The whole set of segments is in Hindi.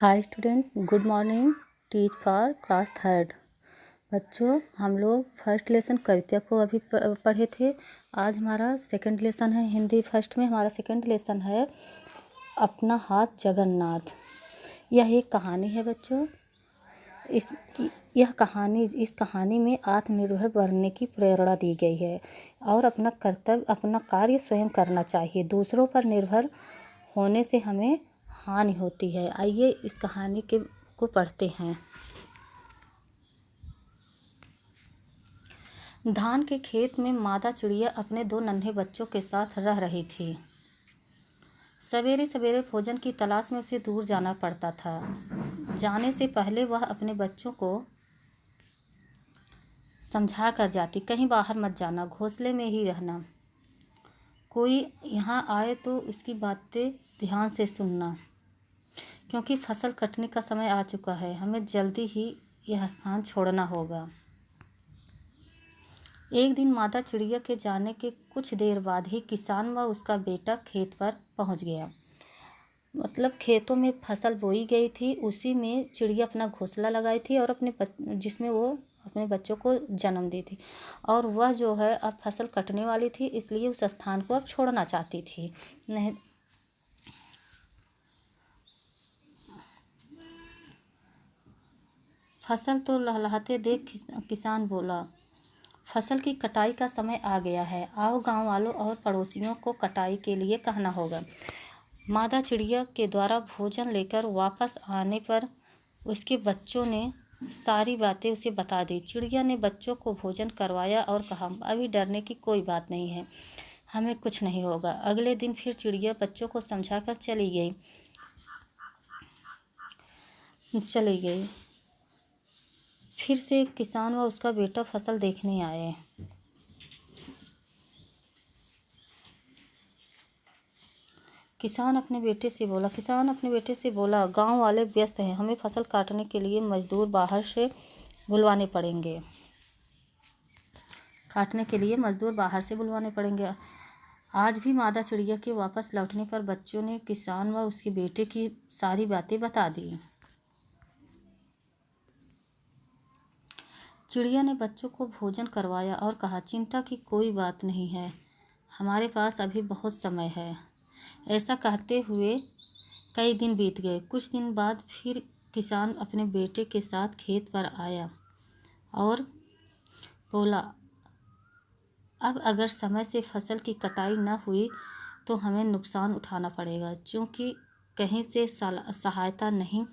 Hi student, good morning. Teach for class third. बच्चों, हम लोग फर्स्ट लेसन कविता को अभी पढ़े थे। आज हमारा सेकंड लेसन है हिंदी फर्स्ट में। हमारा सेकंड लेसन है अपना हाथ जगन्नाथ। यह एक कहानी है बच्चों। इस कहानी में आत्मनिर्भर बनने की प्रेरणा दी गई है और अपना कार्य स्वयं करना चाहिए। दूसरों पर निर्भर होने से हमें हानि होती है। आइए इस कहानी को पढ़ते हैं। धान के खेत में मादा चिड़िया अपने 2 नन्हे बच्चों के साथ रह रही थी। सवेरे सवेरे भोजन की तलाश में उसे दूर जाना पड़ता था। जाने से पहले वह अपने बच्चों को समझा कर जाती, कहीं बाहर मत जाना, घोंसले में ही रहना। कोई यहाँ आए तो उसकी बातें ध्यान से सुनना, क्योंकि फसल कटने का समय आ चुका है। हमें जल्दी ही यह स्थान छोड़ना होगा। एक दिन मादा चिड़िया के जाने के कुछ देर बाद ही किसान व उसका बेटा खेत पर पहुंच गया। मतलब खेतों में फसल बोई गई थी, उसी में चिड़िया अपना घोंसला लगाई थी और जिसमें वो अपने बच्चों को जन्म दी थी। और वह जो है अब फसल कटने वाली थी, इसलिए उस स्थान को अब छोड़ना चाहती थी। नहीं, फसल तो लहलहाते देख किसान बोला, फसल की कटाई का समय आ गया है। आओ गांव वालों और पड़ोसियों को कटाई के लिए कहना होगा। मादा चिड़िया के द्वारा भोजन लेकर वापस आने पर उसके बच्चों ने सारी बातें उसे बता दी। चिड़िया ने बच्चों को भोजन करवाया और कहा, अभी डरने की कोई बात नहीं है, हमें कुछ नहीं होगा। अगले दिन फिर चिड़िया बच्चों को समझाकर चली गई। फिर से किसान व उसका बेटा फसल देखने आए। किसान अपने बेटे से बोला, गांव वाले व्यस्त हैं, हमें फसल काटने के लिए मजदूर बाहर से बुलवाने पड़ेंगे। आज भी मादा चिड़िया के वापस लौटने पर बच्चों ने किसान व उसके बेटे की सारी बातें बता दी। चिड़िया ने बच्चों को भोजन करवाया और कहा, चिंता की कोई बात नहीं है, हमारे पास अभी बहुत समय है। ऐसा कहते हुए कई दिन बीत गए। कुछ दिन बाद फिर किसान अपने बेटे के साथ खेत पर आया और बोला, अब अगर समय से फसल की कटाई न हुई तो हमें नुकसान उठाना पड़ेगा, क्योंकि कहीं से सहायता नहीं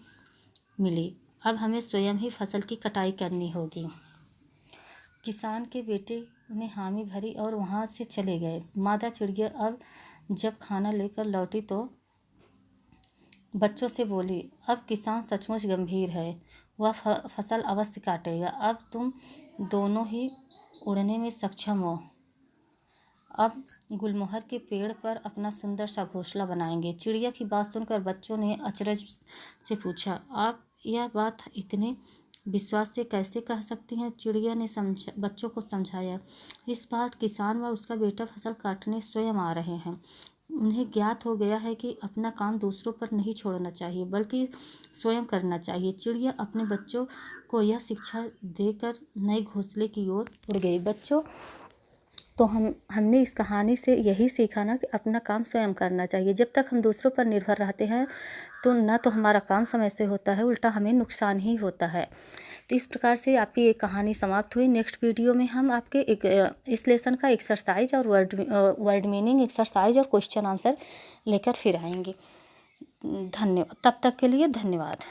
मिली। अब हमें स्वयं ही फसल की कटाई करनी होगी। किसान के बेटे ने हामी भरी और वहाँ से चले गए। मादा चिड़िया अब जब खाना लेकर लौटी तो बच्चों से बोली, अब किसान सचमुच गंभीर है, वह फसल अवश्य काटेगा। अब तुम दोनों ही उड़ने में सक्षम हो। अब गुलमोहर के पेड़ पर अपना सुंदर सा घोंसला बनाएंगे। चिड़िया की बात सुनकर बच्चों ने अचरज से पूछा, आप यह बात इतने विश्वास से कैसे कह सकती हैं? चिड़िया ने बच्चों को समझाया, इस बार किसान व उसका बेटा फसल काटने स्वयं आ रहे हैं। उन्हें ज्ञात हो गया है कि अपना काम दूसरों पर नहीं छोड़ना चाहिए, बल्कि स्वयं करना चाहिए। चिड़िया अपने बच्चों को यह शिक्षा देकर नए घोंसले की ओर उड़ गई। बच्चों, तो हमने इस कहानी से यही सीखा ना कि अपना काम स्वयं करना चाहिए। जब तक हम दूसरों पर निर्भर रहते हैं तो ना तो हमारा काम समय से होता है, उल्टा हमें नुकसान ही होता है। तो इस प्रकार से आपकी एक कहानी समाप्त हुई। नेक्स्ट वीडियो में हम आपके इस लेसन का एक्सरसाइज और वर्ड मीनिंग एक्सरसाइज और क्वेश्चन आंसर लेकर फिर आएंगे। तब तक के लिए धन्यवाद।